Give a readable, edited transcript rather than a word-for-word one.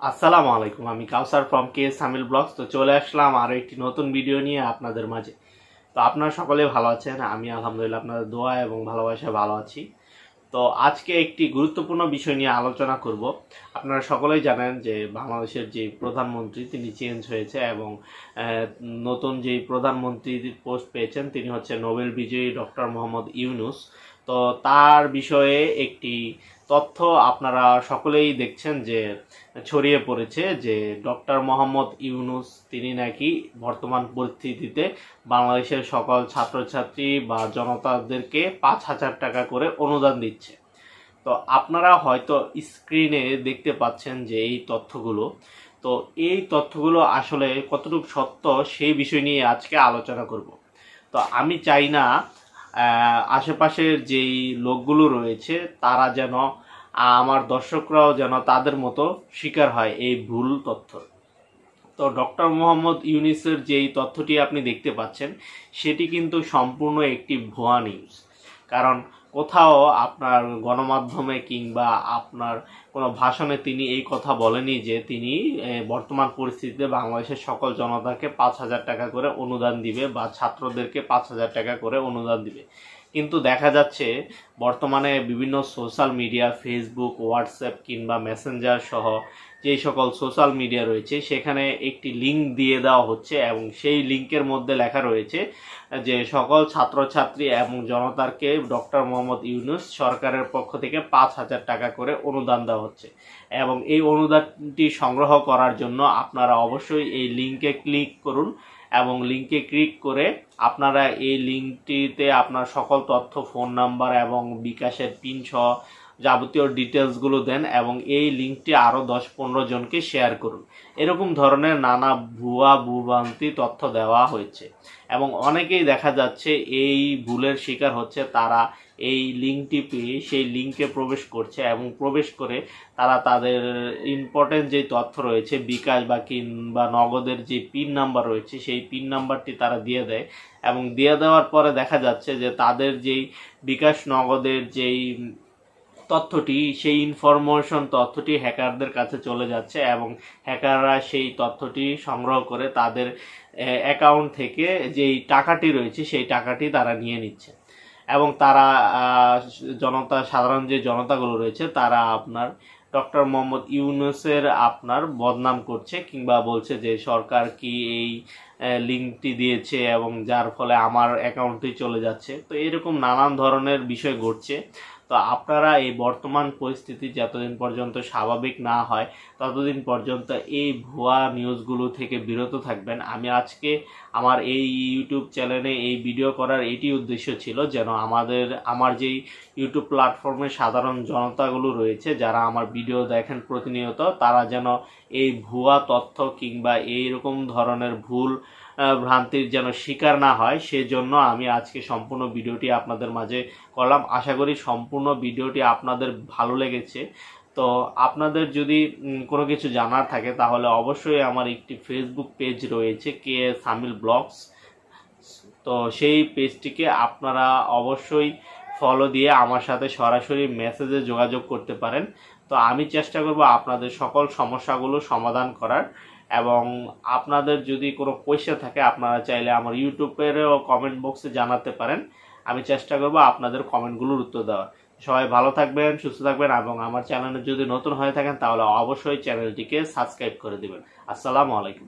আসসালামু আলাইকুম। আমি কাউসার ফ্রম কে সামিল ব্লগস। তো চলে আসলাম আরো একটি নতুন ভিডিও নিয়ে আপনাদের মাঝে। তো আপনারা সকলে ভালো আছেন? আমি আলহামদুলিল্লাহ আপনাদের দোয়া এবং ভালোবাসায় ভালো আছি। তো আজকে একটি গুরুত্বপূর্ণ বিষয় নিয়ে আলোচনা করব। আপনারা সকলেই জানেন যে বাংলাদেশের যে প্রধানমন্ত্রী তিনি চেঞ্জ হয়েছে এবং নতুন যে প্রধানমন্ত্রীর পোস্ট পেয়েছেন তিনি হচ্ছে নোবেল বিজয়ী ডক্টর মোহাম্মদ ইউনূস। তো তার বিষয়ে একটি তথ্য আপনারা সকলেই দেখছেন যে ছড়িয়ে পড়েছে যে ডক্টর মোহাম্মদ ইউনূস তিনি নাকি বর্তমান পরিস্থিতিতে বাংলাদেশের সকল ছাত্রছাত্রী বা জনতাদেরকে 5,000 টাকা করে অনুদান দিচ্ছে। তো আপনারা হয়তো স্ক্রিনে দেখতে পাচ্ছেন যে এই তথ্যগুলো, তো এই তথ্যগুলো আসলে কতটুকু সত্য সেই বিষয় নিয়ে আজকে আলোচনা করব। তো আমি চাই না আশেপাশের যেই লোকগুলো রয়েছে তারা যেন, আমার দর্শকরাও যেন তাদের মতো শিকার হয় এই ভুল তথ্য। তো ডক্টর মোহাম্মদ ইউনূসের যেই তথ্যটি আপনি দেখতে পাচ্ছেন সেটি কিন্তু সম্পূর্ণ একটি ভুয়া নিউজ। কারণ কোথাও আপনার গণমাধ্যমে কিংবা আপনার কোনো ভাষণে তিনি এই কথা বলেনি যে তিনি বর্তমান পরিস্থিতিতে বাংলাদেশের সকল জনতাকে 5,000 টাকা করে অনুদান দিবে বা ছাত্রদেরকে 5,000 টাকা করে অনুদান দিবে। কিন্তু দেখা যাচ্ছে বর্তমানে বিভিন্ন সোশ্যাল মিডিয়া, ফেসবুক, হোয়াটসঅ্যাপ কিংবা মেসেঞ্জার সহ যেই সকল সোশ্যাল মিডিয়া রয়েছে সেখানে একটি লিঙ্ক দিয়ে দেওয়া হচ্ছে এবং সেই লিঙ্কের মধ্যে লেখা রয়েছে যে সকল ছাত্রছাত্রী এবং জনতাকে ডক্টর মোহাম্মদ ইউনূস সরকারের পক্ষ থেকে 5,000 টাকা করে অনুদান দেওয়া হচ্ছে এবং এই অনুদানটি সংগ্রহ করার জন্য আপনারা অবশ্যই এই লিঙ্কে ক্লিক করুন এবং লিঙ্কে ক্লিক করে আপনারা এই লিঙ্কটিতে আপনার সকল তথ্য, ফোন নাম্বার এবং বিকাশের পিন সহ যাবতীয় ডিটেলসগুলো দেন এবং এই লিঙ্কটি আরও 10-15 জনকে শেয়ার করুন। এরকম ধরনের নানা ভুয়া ভুলভ্রান্তি তথ্য দেওয়া হয়েছে এবং অনেকেই দেখা যাচ্ছে এই ভুলের শিকার হচ্ছে। তারা এই লিঙ্কটি পেয়ে সেই লিঙ্কে প্রবেশ করছে এবং প্রবেশ করে তারা তাদের ইম্পর্টেন্ট যে তথ্য রয়েছে বিকাশ বা নগদের যে পিন নাম্বার রয়েছে সেই পিন নাম্বারটি তারা দিয়ে দেয় এবং দিয়ে দেওয়ার পরে দেখা যাচ্ছে যে তাদের যেই বিকাশ নগদের যেই তথ্যটি, সেই তথ্যটি হ্যাকারদের কাছে চলে যাচ্ছে এবং হ্যাকাররা সেই তথ্যটি সংগ্রহ করে তাদের অ্যাকাউন্ট থেকে যেই টাকাটি রয়েছে সেই টাকাটি তারা নিয়ে নিচ্ছে এবং তারা সাধারণ যে জনতাগুলো রয়েছে তারা আপনার ডক্টর মোহাম্মদ ইউনূসের আপনার বদনাম করছে কিংবা বলছে যে সরকার কি এই লিঙ্কটি দিয়েছে এবং যার ফলে আমার অ্যাকাউন্টটি চলে যাচ্ছে। তো এরকম নানান ধরনের বিষয় ঘটছে। তো আপনারা এই বর্তমান পরিস্থিতি যতদিন পর্যন্ত স্বাভাবিক না হয় ততদিন পর্যন্ত এই ভুয়া নিউজগুলো থেকে বিরত থাকবেন। আমি আজকে আমার এই ইউটিউব চ্যানেলে এই ভিডিও করার এটি উদ্দেশ্য ছিল যেন আমার যেই ইউটিউব প্ল্যাটফর্মে সাধারণ জনতাগুলো রয়েছে যারা আমার ভিডিও দেখেন প্রতিনিয়ত, তারা যেন এই ভুয়া তথ্য কিংবা এইরকম ধরনের ভুল ভ্রান্তির যেন শিকার না হয়, সেজন্য আমি আজকে সম্পূর্ণ ভিডিওটি আপনাদের মাঝে করলাম। আশা করি সম্পূর্ণ ভিডিওটি আপনাদের ভালো লেগেছে। তো আপনাদের যদি কোনো কিছু জানার থাকে তাহলে অবশ্যই আমার একটি ফেসবুক পেজ রয়েছে কে সামিল ব্লগস। তো সেই পেজটিকে আপনারা অবশ্যই ফলো দিয়ে আমার সাথে সরাসরি মেসেজে যোগাযোগ করতে পারেন। তো আমি চেষ্টা করব আপনাদের সকল সমস্যাগুলো সমাধান করার এবং আপনাদের যদি কোনো কোয়েশ্চেন থাকে আপনারা চাইলে আমার ইউটিউবেরও কমেন্ট বক্সে জানাতে পারেন। আমি চেষ্টা করব আপনাদের কমেন্টগুলোর উত্তর দেওয়ার। সবাই ভালো থাকবেন, সুস্থ থাকবেন এবং আমার চ্যানেলে যদি নতুন হয়ে থাকেন তাহলে অবশ্যই চ্যানেলটিকে সাবস্ক্রাইব করে দিবেন। আসসালামু আলাইকুম।